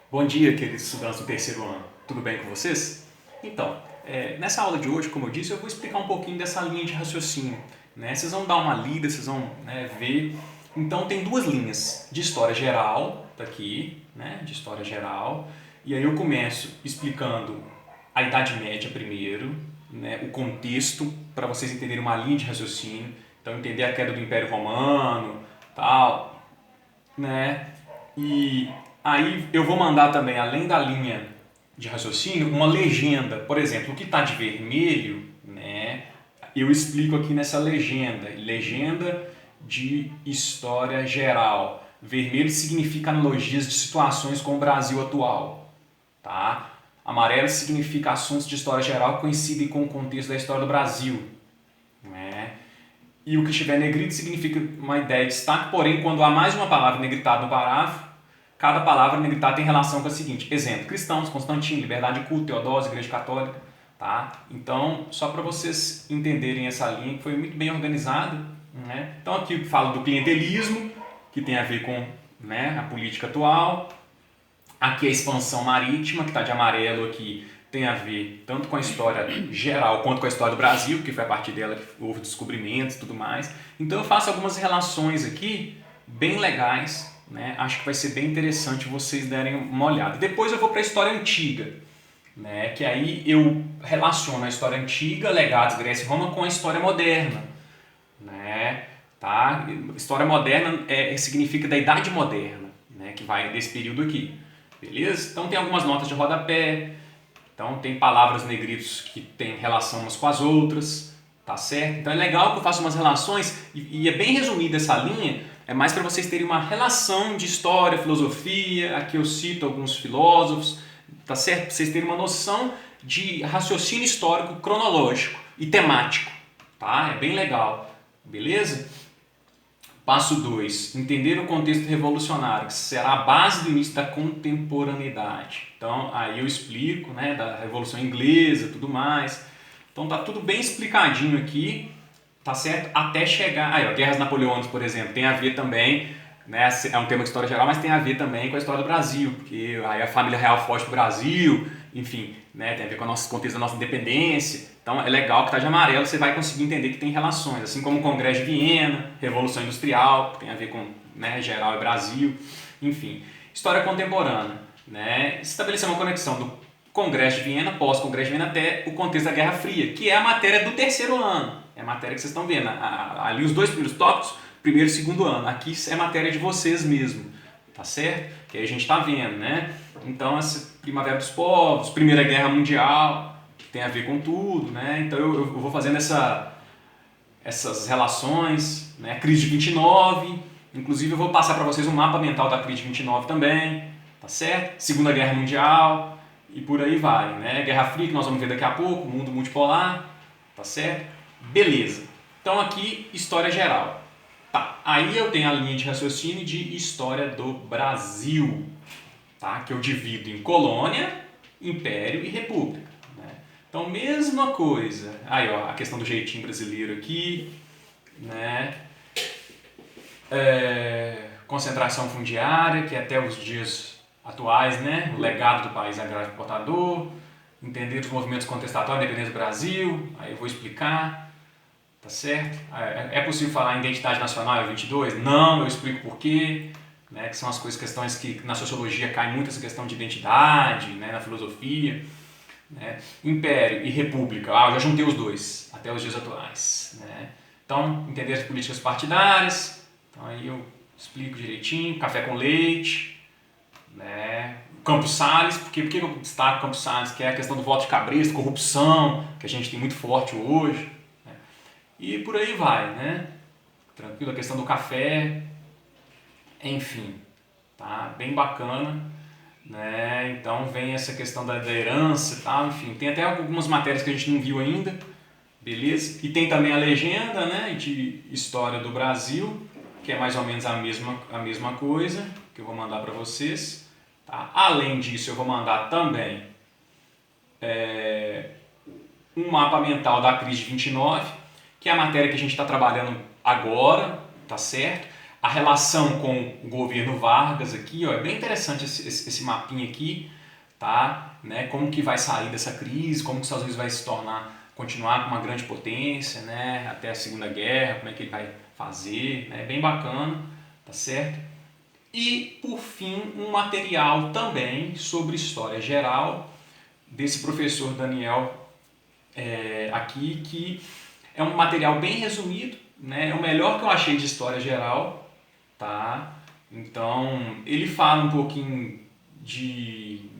Bom dia, queridos estudantes do terceiro ano. Tudo bem com vocês? Então, nessa aula de hoje, como eu disse, eu vou explicar um pouquinho dessa linha de raciocínio. Né? Vocês vão dar uma lida, vocês vão, ver. Então, tem duas linhas de história geral, tá aqui, né? De história geral. E aí eu começo explicando a Idade Média primeiro, né? O contexto, para vocês entenderem uma linha de raciocínio. Então, entender a queda do Império Romano, tal, né? E aí eu vou mandar também, além da linha de raciocínio, uma legenda. Por exemplo, o que está de vermelho, né? Eu explico aqui nessa legenda. Legenda de história geral. Vermelho significa analogias de situações com o Brasil atual, tá? Amarelo significa assuntos de história geral que coincidem com o contexto da história do Brasil, né? E o que estiver negrito significa uma ideia de destaque, porém, quando há mais de uma palavra negritada no parágrafo, cada palavra negritada tem relação com a seguinte. Exemplo, cristãos, Constantino, liberdade de culto, Teodósio, Igreja Católica. Tá? Então, só para vocês entenderem essa linha, que foi muito bem organizada. Né? Então, aqui eu falo do clientelismo, que tem a ver com, né, a política atual. Aqui a expansão marítima, que está de amarelo aqui, tem a ver tanto com a história geral quanto com a história do Brasil, que foi a partir dela que houve descobrimentos e tudo mais. Então eu faço algumas relações aqui bem legais, né? Acho que vai ser bem interessante vocês derem uma olhada. Depois eu vou para a história antiga, né? Que aí eu relaciono a história antiga, legados Grécia e Roma, com a história moderna. Né? Tá? História moderna significa da Idade Moderna, né? Que vai desse período aqui. Beleza? Então tem algumas notas de rodapé, então tem palavras negritos que têm relação umas com as outras, tá certo? Então é legal que eu faça umas relações e é bem resumida essa linha, é mais para vocês terem uma relação de história, filosofia, aqui eu cito alguns filósofos, tá certo? Para vocês terem uma noção de raciocínio histórico, cronológico e temático, tá? É bem legal, beleza? Passo 2. Entender o contexto revolucionário, que será a base do início da contemporaneidade. Então, aí eu explico, né, da Revolução Inglesa e tudo mais. Então, tá tudo bem explicadinho aqui, tá certo? Até chegar... Aí, ó, Guerras Napoleônicas, por exemplo, tem a ver também, né, é um tema de história geral, mas tem a ver também com a história do Brasil, porque aí a família real foge pro Brasil, enfim, né, tem a ver com o nosso contexto da nossa independência. Então é legal que está de amarelo, você vai conseguir entender que tem relações, assim como o Congresso de Viena, Revolução Industrial, que tem a ver com, né, geral e Brasil, enfim. História contemporânea, né, estabelecer uma conexão do Congresso de Viena, pós-Congresso de Viena, até o contexto da Guerra Fria, que é a matéria do terceiro ano, é a matéria que vocês estão vendo, ali os dois primeiros tópicos, primeiro e segundo ano, aqui é matéria de vocês mesmo, tá certo? Que aí a gente está vendo, né? Então, essa Primavera dos Povos, Primeira Guerra Mundial, que tem a ver com tudo, né? Então eu vou fazendo essas relações, né? A crise de 29, inclusive eu vou passar para vocês um mapa mental da crise de 29 também, tá certo? Segunda Guerra Mundial e por aí vai, né? Guerra Fria, que nós vamos ver daqui a pouco, mundo multipolar, tá certo? Beleza. Então aqui, história geral. Tá, aí eu tenho a linha de raciocínio de história do Brasil, tá? Que eu divido em colônia, império e república. Né? Então, mesma coisa. Aí, ó, a questão do jeitinho brasileiro aqui, né? Concentração fundiária, que até os dias atuais, né? O legado do país agrário exportador, entender os movimentos contestatórios da independência do Brasil, aí eu vou explicar. Tá certo? É possível falar em identidade nacional em 22? Não, eu explico por quê, né, que são as questões que na sociologia cai muito essa questão de identidade, né, na filosofia. Né? Império e república, eu já juntei os dois, até os dias atuais. Né? Então, entender as políticas partidárias, então aí eu explico direitinho, café com leite, né? Campos Salles, por que eu destaco Campos Salles? Que é a questão do voto de cabresto, corrupção, que a gente tem muito forte hoje. E por aí vai, né? Tranquilo, a questão do café, enfim, tá? Bem bacana, né? Então vem essa questão da herança e tal, enfim, tem até algumas matérias que a gente não viu ainda, beleza? E tem também a legenda, né, de história do Brasil, que é mais ou menos a mesma coisa, que eu vou mandar para vocês, tá? Além disso, eu vou mandar também um mapa mental da crise de 29, que é a matéria que a gente está trabalhando agora, tá certo? A relação com o governo Vargas aqui, ó, é bem interessante esse mapinha aqui, tá? Né? Como que vai sair dessa crise, como que os Estados Unidos vai se tornar, continuar com uma grande potência, né? Até a Segunda Guerra, como é que ele vai fazer, né? Bem bacana, tá certo? E, por fim, um material também sobre história geral desse professor Daniel aqui, que é um material bem resumido, né? É o melhor que eu achei de história geral, tá? Então, ele fala um pouquinho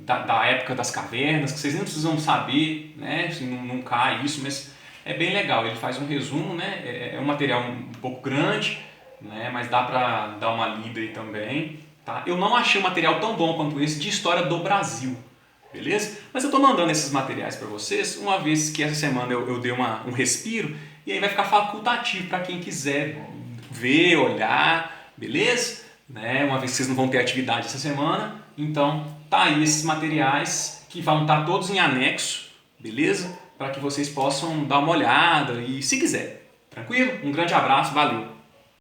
da época das cavernas, que vocês nem precisam saber, né? Assim, não cai isso, mas é bem legal. Ele faz um resumo, né? É um material um pouco grande, né? Mas dá para dar uma lida aí também, tá? Eu não achei um material tão bom quanto esse de história do Brasil, beleza? Mas eu estou mandando esses materiais para vocês, uma vez que essa semana eu dei um respiro, e aí vai ficar facultativo para quem quiser ver, olhar, beleza? Né? Uma vez que vocês não vão ter atividade essa semana, então tá aí esses materiais que vão estar todos em anexo, beleza? Para que vocês possam dar uma olhada e se quiser. Tranquilo? Um grande abraço, valeu!